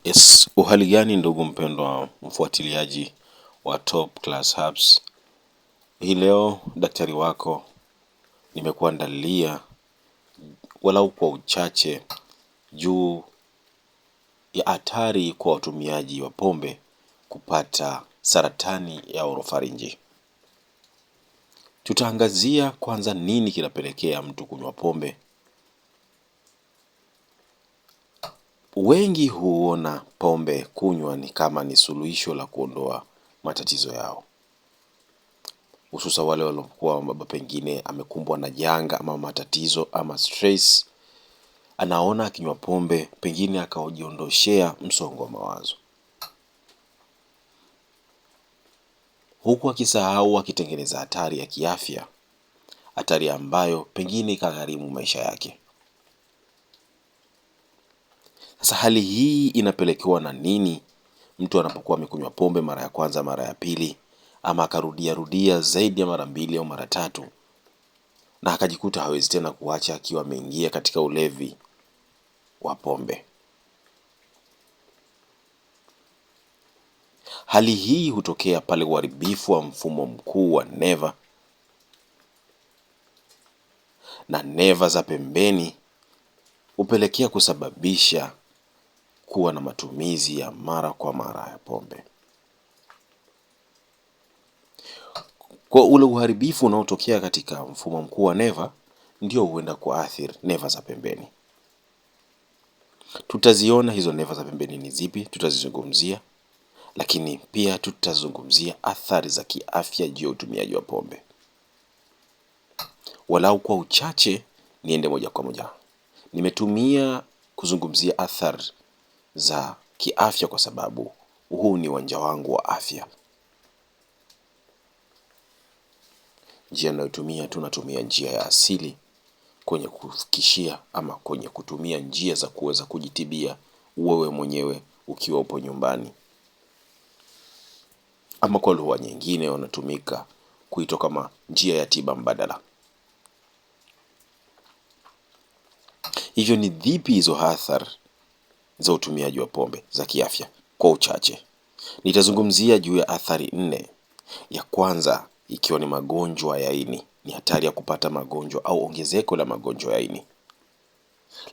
Yes, uhali gani ndugu mpendwa mfuatiliaji wa Top Class Hubs. Hii leo daktari wako nimekuandalia walau kwa uchache juu ya hatari kwa watumiaji wa pombe kupata saratani ya orofarinji. Tutaangazia kwanza nini kinapelekea mtu kunywa pombe. Wengi huona pombe kunywa ni kama ni suluhisho la kuondoa matatizo yao, hususa wale waliokuwa baba pengine amekumbwa na janga ama matatizo ama stress, anaona akinywa pombe pengine akaojiondoshea msongo wa mawazo, huku akisahau akitengeneza hatari ya kiafya, hatari ambayo pengine ikagharimu maisha yake. Sasa hali hii inapelekewa na nini? Mtu anapokuwa amekunywa pombe mara ya kwanza, mara ya pili, ama akarudia zaidi ya mara mbili au mara tatu, na akajikuta hawezi tena kuacha akiwa ameingia katika ulevi wa pombe. Hali hii hutokea pale uharibifu wa mfumo mkuu wa neva na neva za pembeni hupelekea kusababisha kuwa na matumizi ya mara kwa mara ya pombe. Kwa ule uharibifu unaotokea katika mfumo mkuu wa neva ndio huenda kuathiri neva za pembeni. Tutaziona hizo neva za pembeni ni zipi, tutazizungumzia, lakini pia tutazungumzia athari za kiafya juu ya utumiaji wa pombe. Walau kwa uchache niende moja kwa moja. Nimetumia kuzungumzia athari za kiafya kwa sababu huu ni uwanja wangu wa afya. Njia ninayotumia tunatumia njia ya asili kwenye kufikishia ama kwenye kutumia njia za kuweza kujitibia wewe mwenyewe ukiwa upo nyumbani, ama kwa lugha nyingine wanatumika kuitwa kama njia ya tiba mbadala. Hivyo ni dhipi hizo athari za utumiaji wa pombe za kiafya? Kwa uchache nitazungumzia juu ya athari 4. Ya kwanza ikiwa ni magonjwa ya ini, ni hatari ya kupata magonjwa au ongezeko la magonjwa ya ini.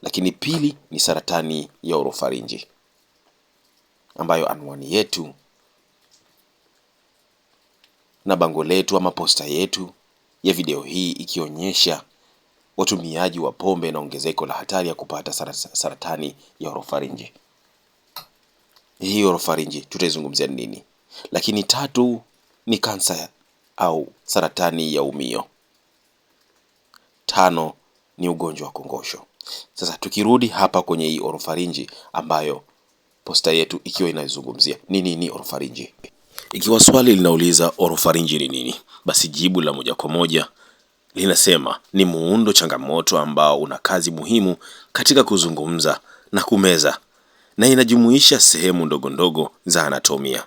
Lakini pili ni saratani ya orofarinji, ambayo anwani yetu na bango letu ama posta yetu ya video hii ikionyesha watumiaji wa pombe na ongezeko la hatari ya kupata saratani ya orofarinji. Hii orofarinji tutaizungumzia nini? Lakini tatu ni kansa au saratani ya umio. 5 ni ugonjwa wa kongosho. Sasa tukirudi hapa kwenye hii orofarinji ambayo posta yetu ikiwa inazungumzia ni nini orofarinji. Ikiwa swali linauliza orofarinji ni nini, basi jibu la moja kwa moja linasema ni muundo changamoto ambao una kazi muhimu katika kuzungumza na kumeza, na inajumuisha sehemu ndogo ndogo za anatomia.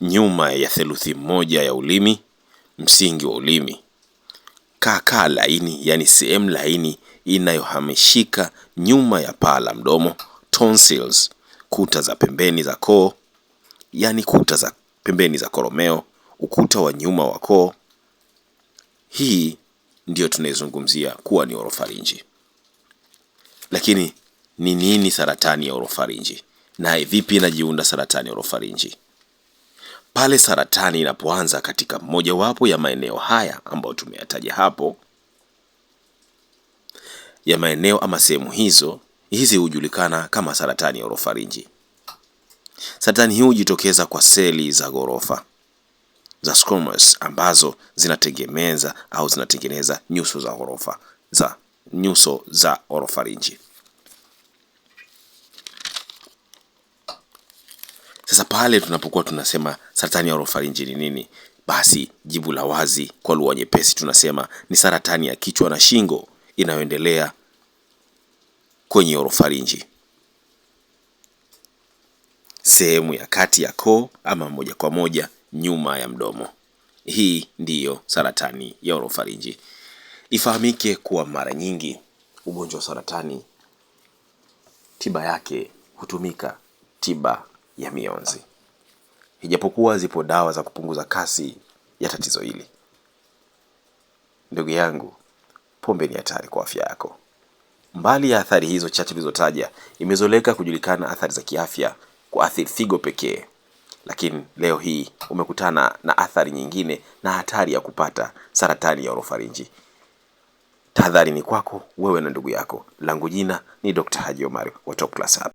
Nyuma ya theluthi moja ya ulimi, msingi wa ulimi, kaka laini, yani sehemu laini inayohamishika nyuma ya paa la mdomo, tonsils, kuta za pembeni za koo, yani kuta za pembeni za koromeo, ukuta wa nyuma wa koo. Hii ndio tunaizungumzia kuwa ni orofarinji. Lakini ni nini saratani ya orofarinji na vipi inajiunda saratani ya orofarinji? Pale saratani inapoanza katika mojawapo ya maeneo haya ambayo tumeyataja hapo, ya maeneo ama sehemu hizi hujulikana kama saratani ya orofarinji. Saratani hii hujitokeza kwa seli za ghorofa za squamous ambazo zinatengeneza nyuso za ghorofa za nyuso za orofarinji. Sasa pale tunapokuwa tunasema saratani ya orofarinji ni nini, basi jibu la wazi kwa lugha nyepesi tunasema ni saratani ya kichwa na shingo inayoendelea kwenye orofarinji, sehemu ya kati ya koo ama moja kwa moja nyuma ya mdomo. Hii ndiyo saratani ya orofarinji. Ifahamike kuwa mara nyingi ugonjwa wa saratani tiba yake hutumika tiba ya mionzi. Ijapokuwa zipo dawa za kupunguza kasi ya tatizo hili. Ndugu yangu, pombe ni hatari kwa afya yako. Mbali ya athari hizo chache tulizotaja, imezoeleka kujulikana athari za kiafya kuathiri figo pekee. Lakini leo hii umekutana na athari nyingine na hatari ya kupata saratani ya orofarinji. Tahadhari ni kwako wewe na ndugu yako. Langu jina ni Dr. Haji Omar wa Top Class Hub.